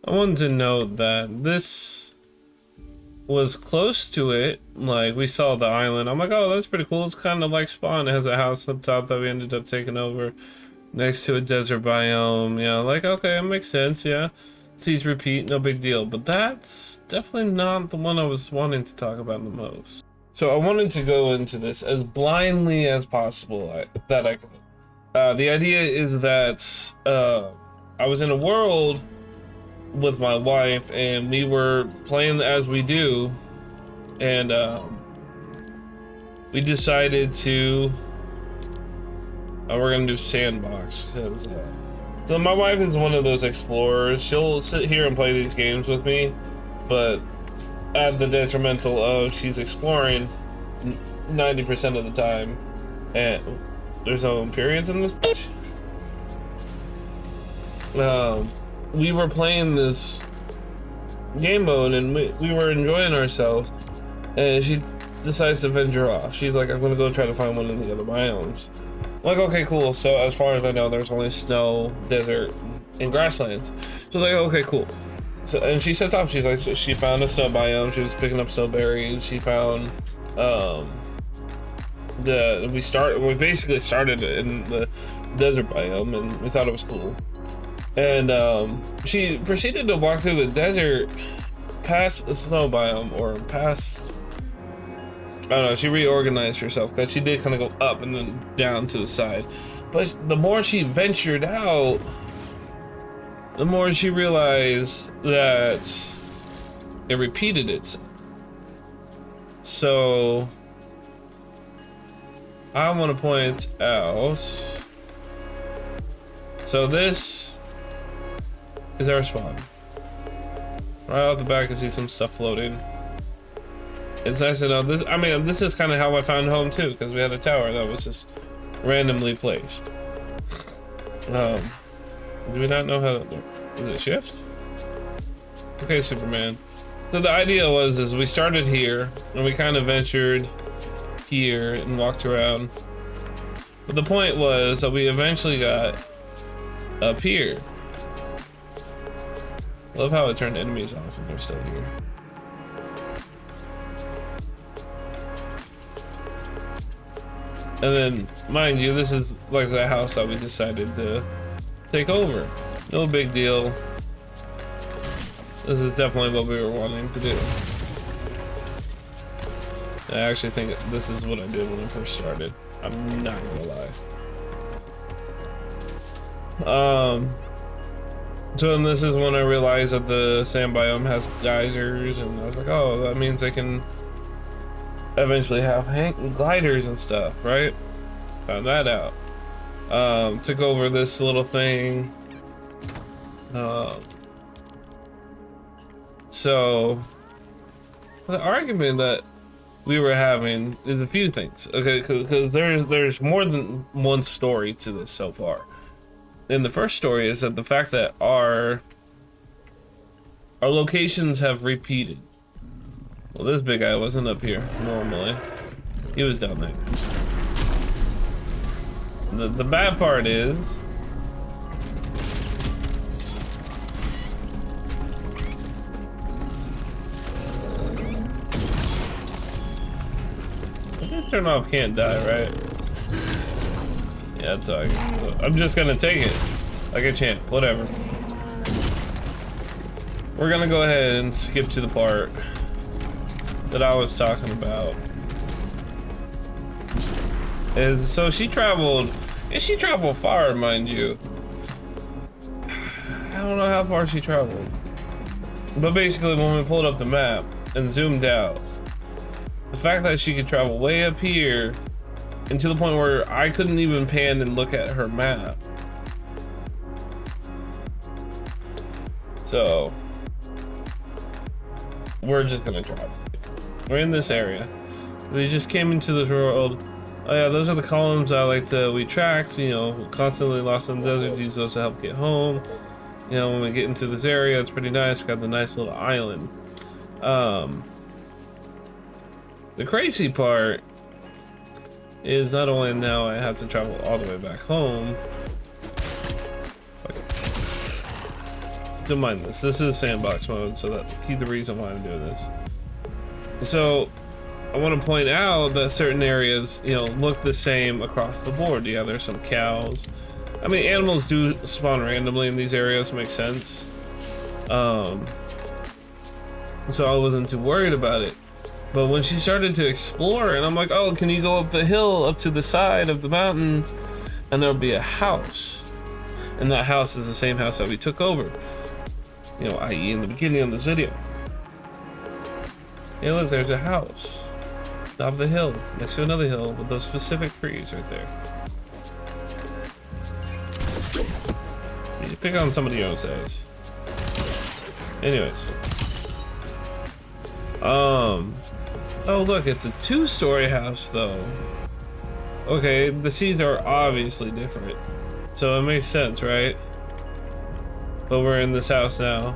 I wanted to note that this was close to it. Like, we saw the island. I'm like, oh, that's pretty cool. It's kind of like Spawn. It has a house up top that we ended up taking over next to a desert biome. Yeah, like, okay, it makes sense. Yeah, seas repeat, no big deal. But that's definitely not the one I was wanting to talk about the most. So I wanted to go into this as blindly as possible that I could. The idea is that I was in a world with my wife and we were playing as we do, and we decided to we're gonna do sandbox because so my wife is one of those explorers. She'll sit here and play these games with me, but at the detrimental of she's exploring 90% of the time. And there's no periods in this bitch. We were playing this game mode and we were enjoying ourselves, and she decides to venture off. She's like, I'm gonna go try to find one of the other biomes. I'm like, okay, cool. So as far as I know, there's only snow, desert, and grasslands. She's like, okay, cool. So, and she sets off. She's like, she found a snow biome. She was picking up snow berries. She found we basically started in the desert biome, and we thought it was cool. And she proceeded to walk through the desert past the snow biome, or past, I don't know, she reorganized herself because she did kind of go up and then down to the side. But the more she ventured out, the more she realized that it repeated itself. So I want to point out, so this is our spawn. Right off the back, I see some stuff floating. It's nice to know this. I mean, this is kind of how I found home too, because we had a tower that was just randomly placed. Do we not know how? Does it shift? Okay, Superman. So the idea is we started here and we kind of ventured here and walked around. But the point was that we eventually got up here. Love how it turned enemies off and they're still here. And then, mind you, this is like the house that we decided to take over. No big deal. This is definitely what we were wanting to do. I actually think this is what I did when I first started. I'm not gonna lie. So then this is when I realized that the sand biome has geysers, and I was like, oh, that means I can eventually have gliders and stuff, right? Found that out. Took over this little thing. So the argument that we were having is a few things, okay? Because there's more than one story to this so far. And the first story is that the fact that our locations have repeated. Well, this big guy wasn't up here normally. He was down there. The bad part is turn off can't die, right? Yeah, that's all I guess. So I'm just gonna take it like a champ, whatever. We're gonna go ahead and skip to the part that I was talking about. So she traveled, and she traveled far, mind you. I don't know how far she traveled, but basically when we pulled up the map and zoomed out, the fact that she could travel way up here and to the point where I couldn't even pan and look at her map. So we're just gonna travel. We're in this area. We just came into this world. Oh yeah, those are the columns we tracked, you know, constantly lost in the desert, use those to help get home. You know, when we get into this area, it's pretty nice. We got the nice little island. The crazy part is not only now I have to travel all the way back home. don't mind this. This is sandbox mode, so that's the reason why I'm doing this. So I want to point out that certain areas, you know, look the same across the board. Yeah, there's some cows. I mean, animals do spawn randomly in these areas, makes sense. So I wasn't too worried about it. But when she started to explore, and I'm like, oh, can you go up the hill, up to the side of the mountain, and there'll be a house. And that house is the same house that we took over. You know, i.e. in the beginning of this video. Yeah, look, there's a house. Top of the hill, next to another hill with those specific trees right there. You pick on somebody your own size. Anyways. Oh look, it's a 2-story house though. Okay, the seeds are obviously different. So it makes sense, right? But we're in this house now.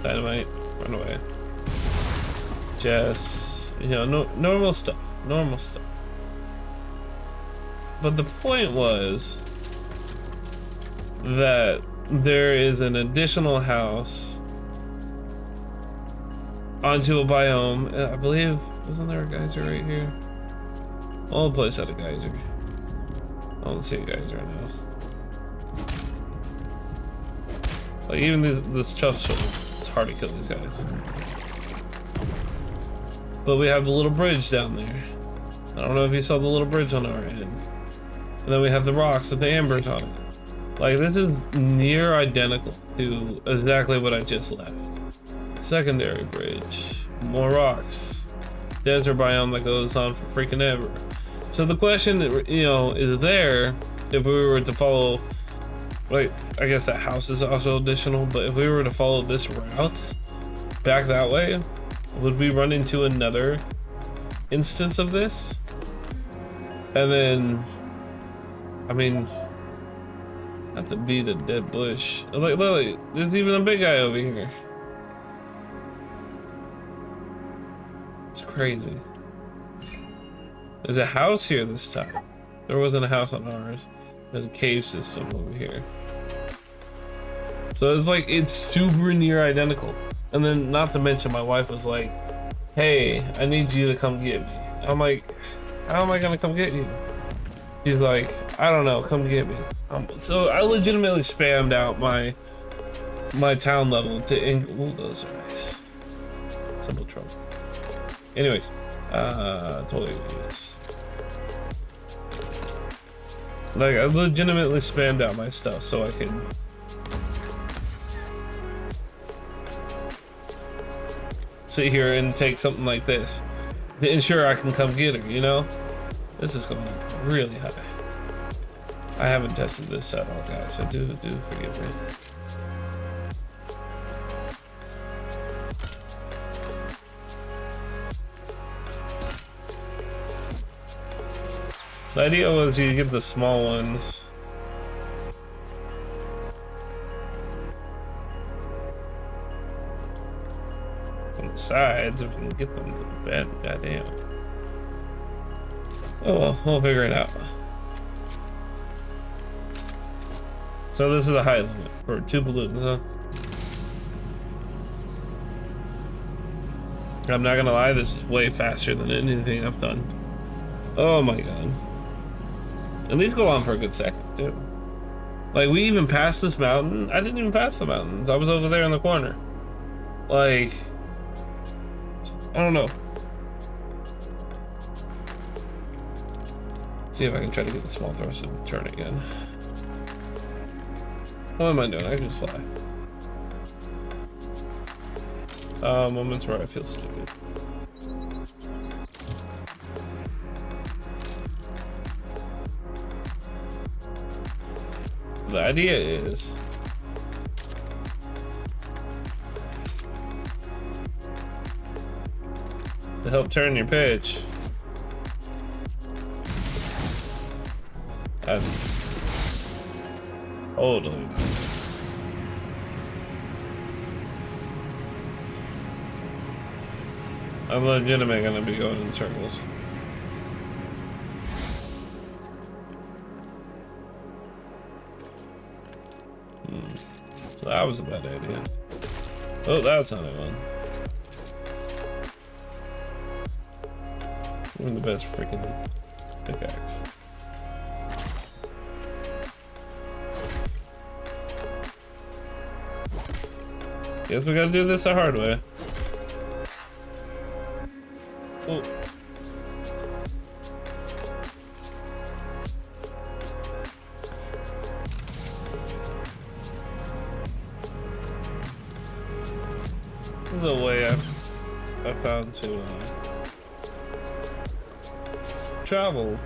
Dynamite, run away. Just, you know, normal stuff. Normal stuff. But the point was that there is an additional house onto a biome. I believe, wasn't there a geyser right here? All the place had a geyser. I don't see a geyser now. Like even this tough sword, it's hard to kill these guys. But we have the little bridge down there. I don't know if you saw the little bridge on our end. And then we have the rocks with the ambers on it. Like this is near identical to exactly what I just left. Secondary bridge, more rocks, desert biome that goes on for freaking ever. So the question, you know, is there if we were to follow, like, I guess that house is also additional, but if we were to follow this route back that way, would we run into another instance of this? And then, I mean, not to beat a dead bush. Like, look, there's even a big guy over here. It's crazy. There's a house here this time. There wasn't a house on ours. There's a cave system over here. So it's like, it's super near identical. And then not to mention my wife was like, hey, I need you to come get me. I'm like, how am I gonna come get you? She's like, I don't know, come get me. So I legitimately spammed out my town level to ooh, those are nice. Simple trouble. Anyways, totally nice. Like, I legitimately spammed out my stuff so I can sit here and take something like this to ensure I can come get her, you know? This is going really high. I haven't tested this at all, guys, so do forgive me. The idea was you get the small ones. On the sides, if we can get them to the bed, goddamn. Oh well, we'll figure it out. So this is the height limit for 2 balloons, huh? I'm not gonna lie, this is way faster than anything I've done. Oh my god. And these go on for a good second, too. Like, we even passed this mountain. I didn't even pass the mountains. I was over there in the corner. Like, I don't know. Let's see if I can try to get the small thrust and turn again. What am I doing? I can just fly. Moments where I feel stupid. The idea is to help turn your pitch. That's totally nice. I'm legitimately gonna be going in circles. That was a bad idea. Oh, that's not one. We're the best freaking pickaxe. Guess we gotta do this the hard way. Oh. There's a way I found to travel,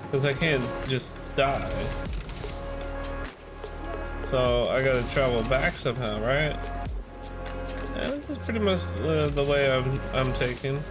because I can't just die. So I gotta travel back somehow, right? Yeah, this is pretty much the way I'm taking.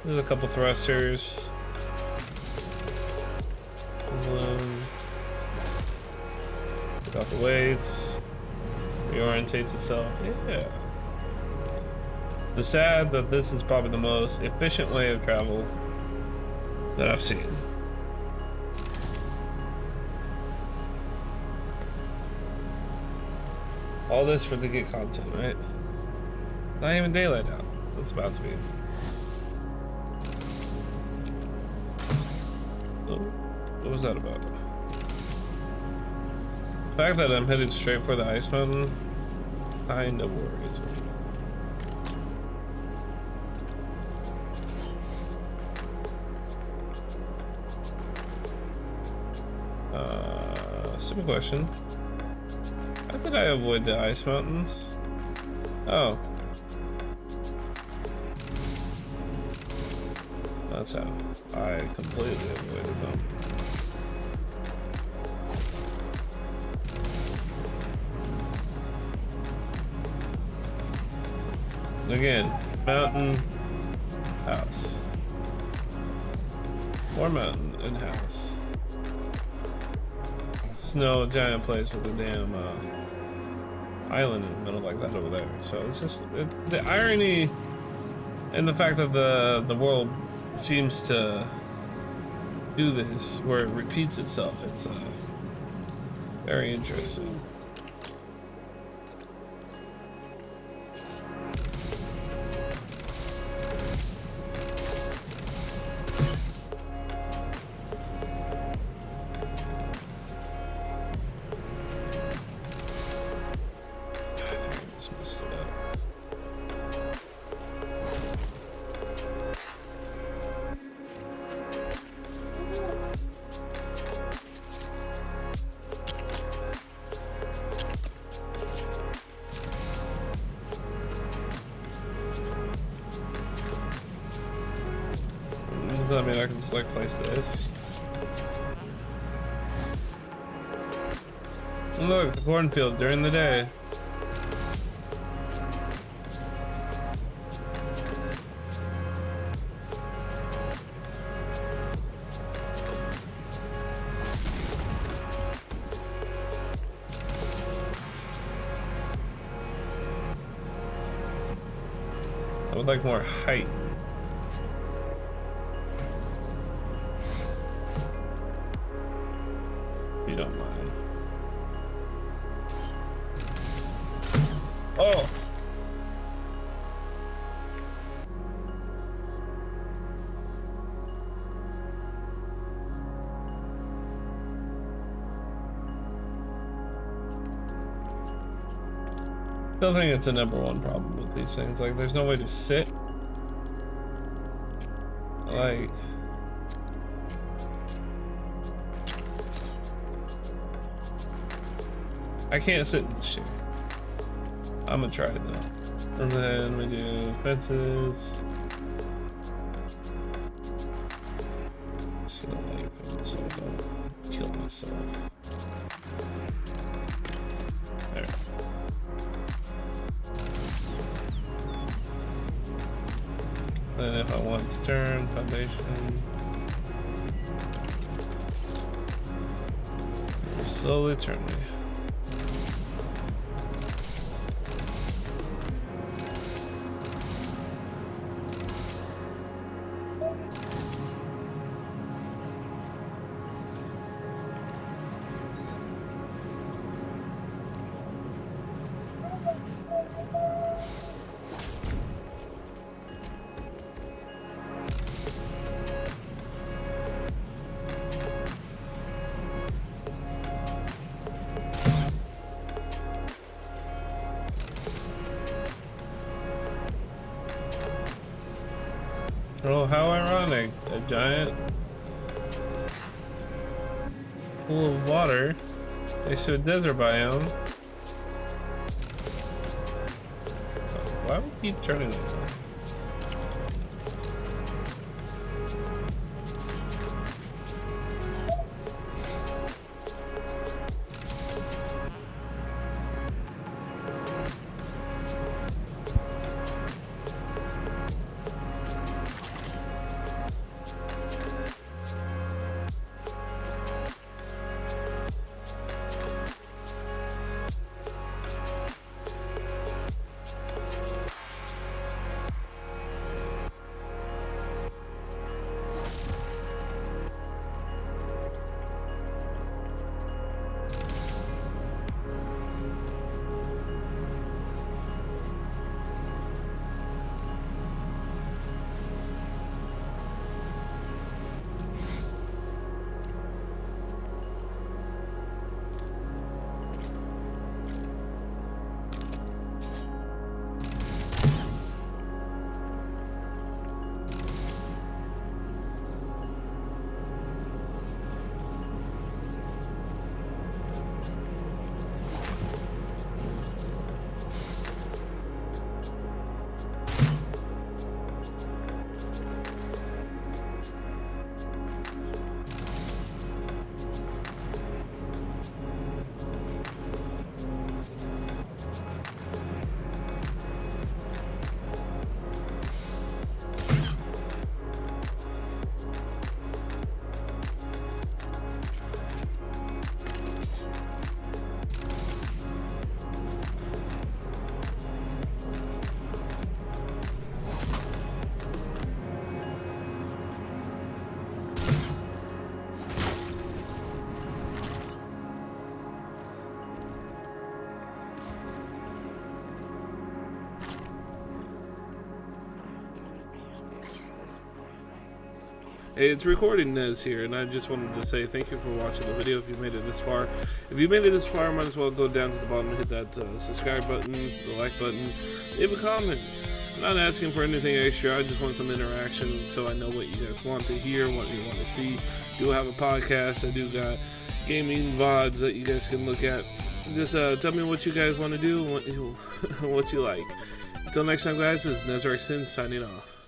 There's a couple thrusters. Take off the weights. Reorientates itself. Yeah. The sad that this is probably the most efficient way of travel that I've seen. All this for to get content, right? It's not even daylight out. It's about to be. Oh, what was that about? The fact that I'm headed straight for the ice mountain kinda worries me. Simple question. How did I avoid the ice mountains? Oh. That's how. I completely avoided them. Again, mountain, house. More mountain and house. Snow giant place with a damn island in the middle like that over there. So it's just the irony and the fact that the world seems to do this where it repeats itself. It's very interesting. Does that mean I can just like place this? And look, the cornfield during the day. I would like more height. If you don't mind. Oh! Still think it's a #1 problem with these things. Like, there's no way to sit. Like, I can't sit in this chair. I'm gonna try it though. And then we do fences. Just gonna lay fence so I don't kill myself. There. Then if I want to turn, foundation. Slowly turn me. Oh, how ironic. A giant pool of water next to a desert biome. Why would we keep turning it on? Hey, it's Recording Nez here, and I just wanted to say thank you for watching the video. If you made it this far, might as well go down to the bottom and hit that subscribe button, the like button, leave a comment. I'm not asking for anything extra. I just want some interaction so I know what you guys want to hear, what you want to see. I do have a podcast. I do got gaming VODs that you guys can look at. Just tell me what you guys want to do, what you like. Until next time, guys, this is Nezarkson signing off.